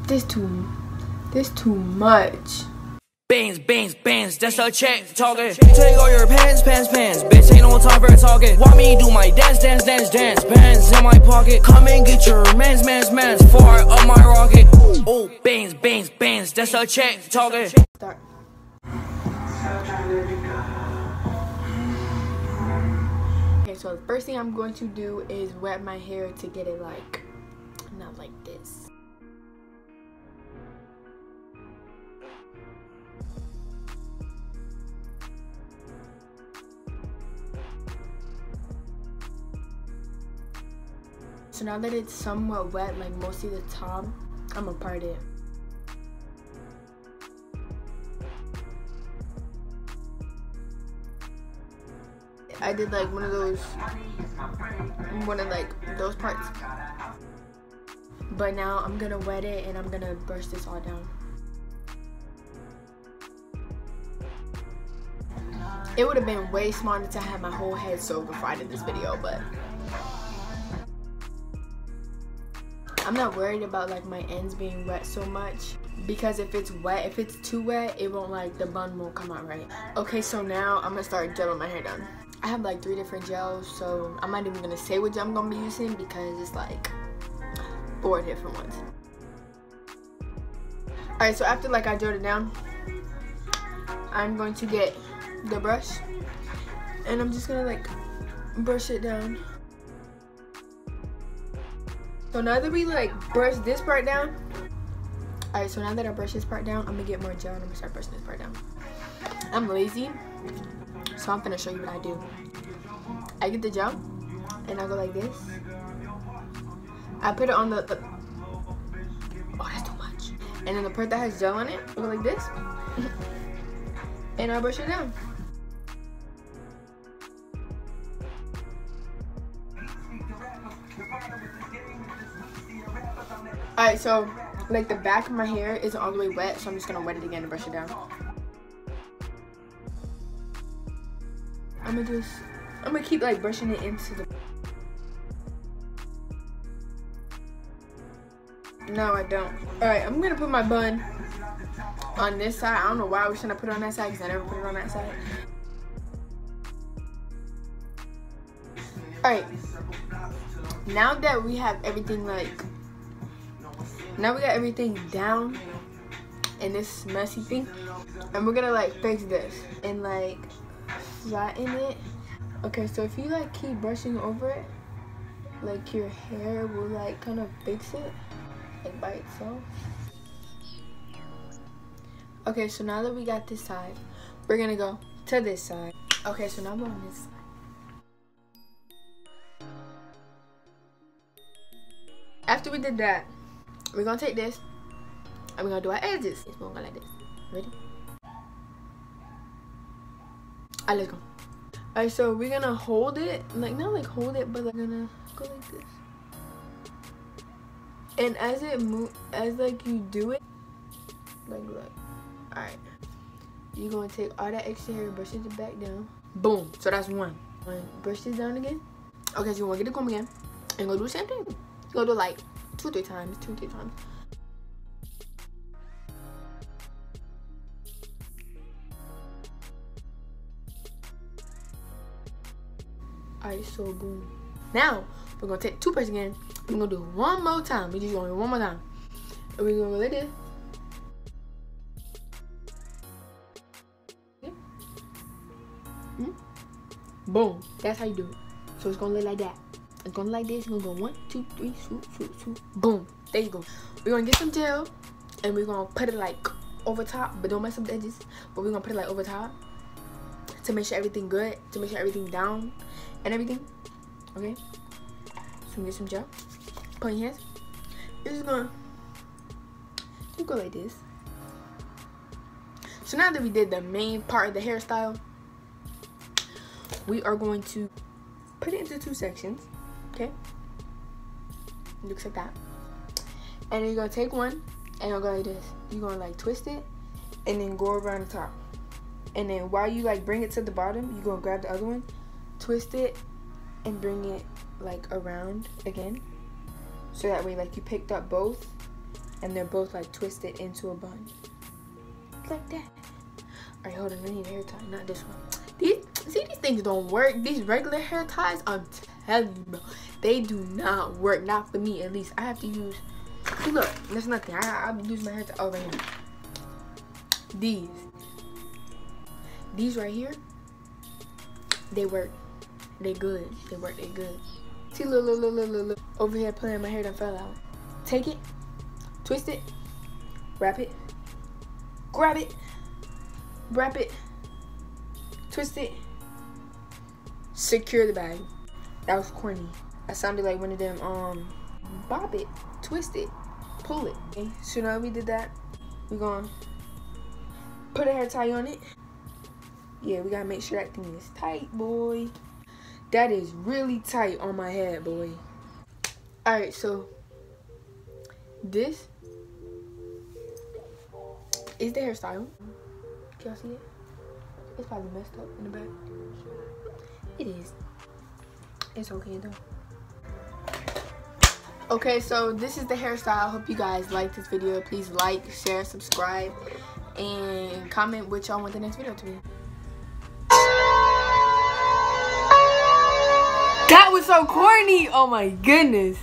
This too much. Bands, that's a check talking. Take all your pants, bitch, ain't no time for talking. Want me do my dance, bands in my pocket. Come and get your mans, far up my rocket. Oh, bands, that's a check talking. Start. Okay, so the first thing I'm going to do is wet my hair to get it like, not like this. So now that it's somewhat wet, like mostly the top, I'm gonna part it. I did like one of those parts. But now I'm gonna wet it and I'm gonna brush this all down. It would have been way smarter to have my whole head soaked before I did this video, but I'm not worried about like my ends being wet so much, because if it's too wet, it won't, like, the bun won't come out right. Okay, so now I'm gonna start gelling my hair down. I have like 3 different gels, so I'm not even gonna say what gel I'm gonna be using because it's like 4 different ones. Alright, so after like I gelled it down, I'm going to get the brush and I'm just gonna like brush it down. So now that we like brush this part down, alright, so now that I brush this part down, I'm gonna get more gel and I'm gonna start brushing this part down. I'm lazy, so I'm gonna show you what I do. I get the gel and I go like this. I put it on the oh, that's too much. And then the part that has gel on it, I go like this. And I brush it down. Alright, so like the back of my hair isn't all the way wet, so I'm just gonna wet it again and brush it down. I'm gonna keep like brushing it into the. No, I don't. Alright, I'm gonna put my bun on this side. I don't know why I was trying to put it on that side because I never put it on that side. Alright, now that we have everything now we got everything down in this messy thing, and we're gonna like fix this and like flatten it. Okay, so if you like keep brushing over it, like your hair will like kind of fix it like by itself. Okay, so now that we got this side, we're gonna go to this side. Okay, so now we're on this side. After we did that, we're gonna take this and we're gonna do our edges. We're gonna go like this. Ready? Alright, let's go. Alright, so we're gonna hold it, like not like hold it, but like gonna go like this. And as it like you do it, like look. Alright. You're gonna take all that extra hair, brush it back down. Boom. So that's one. Brush this down again. Okay, so you wanna get the comb again and go do the same thing. You go do like 2 or 3 times. 2 or 3 times. Alright, so boom. Now we're gonna take toothpaste again. We're gonna do it one more time. We're just gonna do it one more time. And we're gonna go like this. Okay. Boom. That's how you do it. So it's gonna look like that. It's gonna like this. It's gonna go 1, 2, 3, swoop. Boom. There you go. We're gonna get some gel and we're gonna put it like over top, but don't mess up the edges. But we're gonna put it like over top to make sure everything good, to make sure everything down and everything. Okay. So get some gel. Put in your hands. You're just gonna go like this. So now that we did the main part of the hairstyle, we are going to put it into 2 sections. Okay. It looks like that. And you're gonna take one and you'll go like this. You're gonna like twist it and then go around the top. And then while you like bring it to the bottom, you're gonna grab the other one, twist it, and bring it like around again. So that way like you picked up both and they're both like twisted into a bun. Like that. Alright, hold on, I need a hair tie, not this one. These things don't work. These regular hair ties, I'm telling you, bro, they do not work. Not for me, at least. I have to use, see, look, that's nothing. I'll use my hair tie over here. These right here, they work. They good. They work, they good. See, look. Over here playing, my hair done fell out. Take it, twist it, wrap it, grab it, wrap it, twist it, secure the bag. That was corny. I sounded like one of them, bob it, twist it, pull it. Okay, so now we did that, we're gonna put a hair tie on it. Yeah, we gotta make sure that thing is tight, boy. That is really tight on my head, boy. Alright, so this is the hairstyle. Can y'all see it? It's probably messed up in the back. It is. It's okay though. Okay, so this is the hairstyle. I hope you guys like this video. Please like, share, subscribe, and comment what y'all want the next video to be. That was so corny. Oh my goodness.